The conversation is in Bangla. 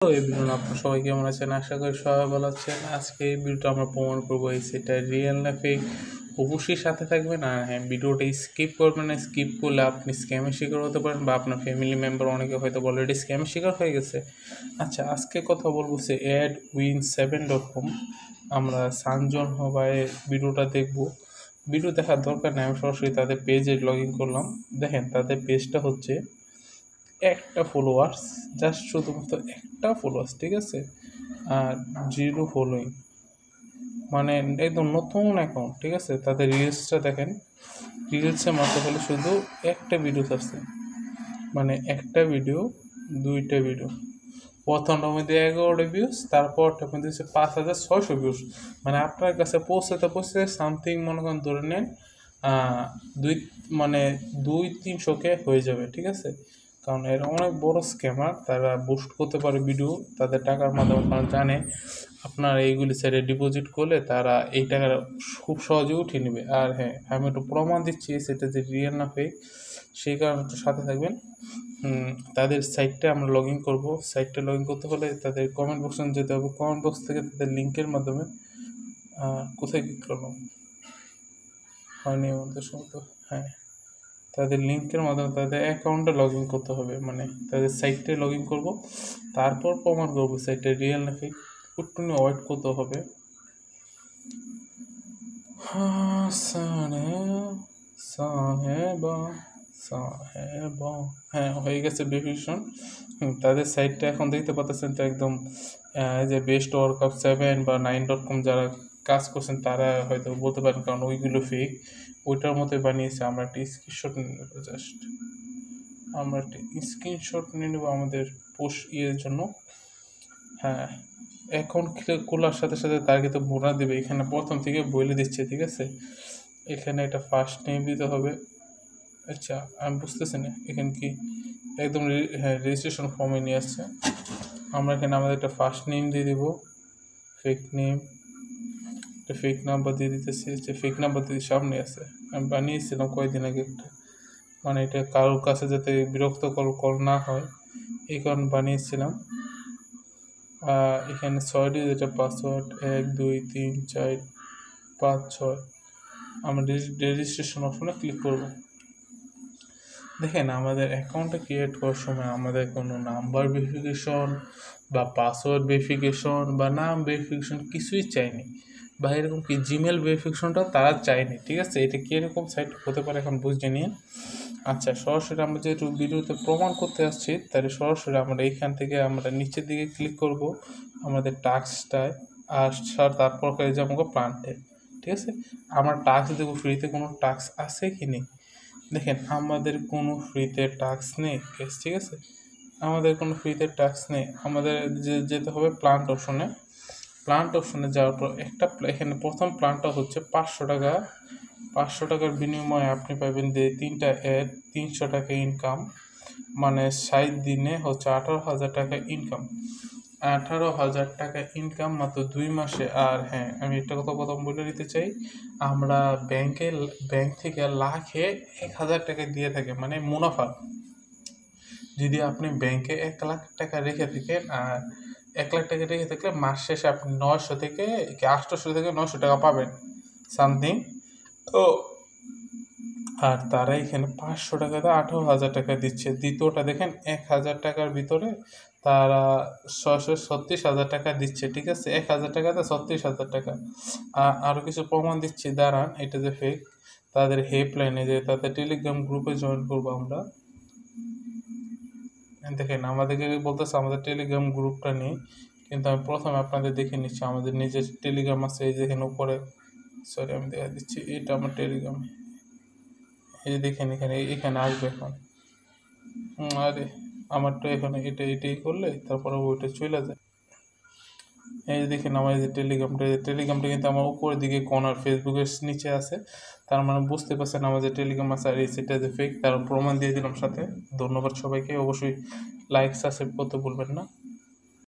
তো এভরিওয়ান, আপনার সবাই কেমন আছেন? আশা করি সবাই ভালো আছেন। আজকে এই ভিডিওটা আমরা প্রমাণ করবো এই সেটা রিয়েল না ফেক। অবশ্যই সাথে থাকবেন, আর হ্যাঁ, ভিডিওটা স্কিপ করবেন না। স্কিপ করলে আপনি স্ক্যামের শিকার হতে পারেন, বা আপনার ফ্যামিলি মেম্বার অনেকে হয়তো অলরেডি স্ক্যামের শিকার হয়ে গেছে। আচ্ছা, আজকে কথা বলবো সে adwin7.com। আমরা সানজন হবায় ভিডিওটা দেখবো। ভিডিও দেখার দরকার নেই, আমি সরাসরি তাদের পেজে লগ ইন করলাম। দেখেন, তাদের পেজটা হচ্ছে একটা ফলোয়ার্স, জাস্ট শুধুমাত্র একটা ফলোয়ার্স, ঠিক আছে? আর 0 ফলোয়িং, মানে একদম নতুন অ্যাকাউন্ট, ঠিক আছে? তাদের রিলসটা দেখেন, রিলসে মাত্র হলে শুধু একটা ভিডিও আসছে, মানে একটা ভিডিও, 2টা ভিডিও। প্রথমটার মধ্যে 11টা ভিউজ, তারপরটার মধ্যে হচ্ছে 5600 ভিউজ। মানে আপনার কাছে পৌঁছতে সামথিং মনে করেন ধরে নেন দুই মানে 200-300 হয়ে যাবে, ঠিক আছে? কারণ এরা অনেক বড় স্ক্যামার, তারা বুস্ট করতে পারে ভিডিও তাদের টাকার মাধ্যমে, কারণ জানে আপনার এইগুলি সাইডে ডিপোজিট করলে তারা এই টাকাটা খুব সহজে উঠিয়ে নেবে। আর হ্যাঁ, আমি একটু প্রমাণ দিচ্ছি সেটা যে রিয়েল না ফেক, সেই কারণে একটু সাথে থাকবেন। তাদের সাইটটা আমরা লগ ইন করবো। সাইটটা লগ ইন করতে হলে তাদের কমেন্ট বক্সে যেতে হবে। কমেন্ট বক্স থেকে তাদের লিঙ্কের মাধ্যমে কোথায় ক্লিক করলাম, হয়নি আমাদের সম্ভবত, হ্যাঁ, তাদের লিঙ্কের মাধ্যমে তাদের অ্যাকাউন্টে লগ ইন করতে হবে, মানে তাদের সাইটে লগ ইন করবো, তারপর প্রমাণ করবো সাইটটা রিয়েল না ফেক। একটু ওয়েট করতে হবে। হ্যাঁ, হয়ে গেছে ভেরিফিকেশন। তাদের সাইটটা এখন দেখতে পাচ্ছেন তো, একদম যে বেস্ট ওয়ার্কআপ 7 বা 9.com যারা কাজ করছেন তারা হয়তো বলতে পারেন, কারণ ওইগুলো ফেক। ওইটার মতোই বানিয়েছে। আমরা একটা স্ক্রিনশট নিয়ে নেবো, আমাদের পোস্ট জন্য। হ্যাঁ, অ্যাকাউন্ট খোলার সাথে সাথে তার কিন্তু বোনাস দেবে। এখানে প্রথম থেকে বলে দিচ্ছে, ঠিক আছে? এখানে একটা ফার্স্ট নেম দিতে হবে। আচ্ছা, আমি বুঝতেছি না এখানে কি, একদম হ্যাঁ, রেজিস্ট্রেশন ফর্মে নিয়ে আসছে। আমরা এখানে আমাদের একটা ফার্স্ট নেম দিয়ে দেবো, ফেক নেম, একটা ফেক নাম্বার দিয়ে দিতেছি। যে ফেক নাম্বার দিয়ে সামনে আছে, আমি বানিয়েছিলাম কয়েকদিন আগে একটা, মানে এটা কারোর কাছে যাতে বিরক্তকর কল না হয় এই কারণে বানিয়েছিলাম। এখানে 6টি যেটা পাসওয়ার্ড, 1 2 3 4 5 6। আমরা রেজিস্ট্রেশন অপশনে ক্লিক করব। দেখেন, আমাদের অ্যাকাউন্টটা ক্রিয়েট করার সময় আমাদের কোনো নাম্বার ভেরিফিকেশন বা পাসওয়ার্ড ভেরিফিকেশন বা নাম ভেরিফিকেশন কিছুই চাইনি, বা এরকম কি জিমেল ভেরিফিকেশনটা তারা চায়নি, ঠিক আছে? এটা কীরকম সাইট হতে পারে এখন বুঝে নিন। আচ্ছা, সরাসরি আমরা যেহেতু ভিডিওতে প্রমাণ করতে আসছি, তাহলে সরাসরি আমরা এইখান থেকে আমরা নিচের দিকে ক্লিক করব আমাদের টাস্কটায়, আর তারপর হয়ে যাবো প্লান্টে, ঠিক আছে? আমরা টাস্ক দেবো, ফ্রিতে কোনো টাস্ক আছে কি নেই। দেখেন, আমাদের কোনো ফ্রিতে টাস্ক নেই, ঠিক আছে? আমাদের কোনো ফ্রিতে টাস্ক নেই। আমাদের যেতে হবে প্লান্ট অপশনে। প্লান্ট অপশনে যাওয়ার পর এখানে প্রথম প্লানটা হচ্ছে 500 টাকা। 500 টাকার বিনিময়ে আপনি পাবেন যে 3টা অ্যাড, 300 টাকা ইনকাম, মানে 60 দিনে হচ্ছে 18,000 টাকা ইনকাম। 18,000 টাকা ইনকাম মাত্র 2 মাসে। আর হ্যাঁ, আমি একটা কথা প্রথম বলে দিতে চাই, আমরা ব্যাংক থেকে লাখে 1,000 টাকা দিয়ে থাকি, মানে মুনাফা। যদি আপনি ব্যাংকে 1 লাখ টাকা রেখে থাকেন, আর 1 লাখ টাকা রেখে থাকলে মাস শেষে আপনি 900 থেকে 800 থেকে 900 টাকা পাবেন সামথিং। তো আর তারা এখানে 500 টাকাতে 18,000 টাকা দিচ্ছে। দ্বিতীয়টা দেখেন, 1,000 টাকার ভিতরে তারা 36,000 টাকা দিচ্ছে, ঠিক আছে? 1,000 টাকাতে 36,000 টাকা। আরও কিছু প্রমাণ দিচ্ছি, দাঁড়ান। এটা যে ফেক, তাদের হেল্পলাইনে যে তাদের টেলিগ্রাম গ্রুপে জয়েন করবো আমরা। দেখেন, আমাদেরকে বলতেছে আমাদের টেলিগ্রাম গ্রুপটা নেই, কিন্তু আমি প্রথমে আপনাদের দেখে নিচ্ছি আমাদের নিজের টেলিগ্রাম আছে। এই যে এখানে উপরে, সরি আমি দেখা দিচ্ছি, এটা আমার টেলিগ্রাম। এই যে দেখেন, এখানে আসবে এখন। আরে আমার তো এখানে এটাই করলে তারপরে ওইটা চলে যায়। এই যে দেখেন, আমার এই যে টেলিগ্রামটা কিন্তু আমার উপরের দিকে কর্নার, ফেসবুকের নিচে আছে। তার মানে বুঝতে পারছেন আমার যে টেলিগ্রাম আছে, আর এই সেটা যে ফেক, তার প্রমাণ দিয়ে দিলাম সাথে। ধন্যবাদ সবাইকে। অবশ্যই লাইক সাবস্ক্রাইব করতে ভুলবেন না।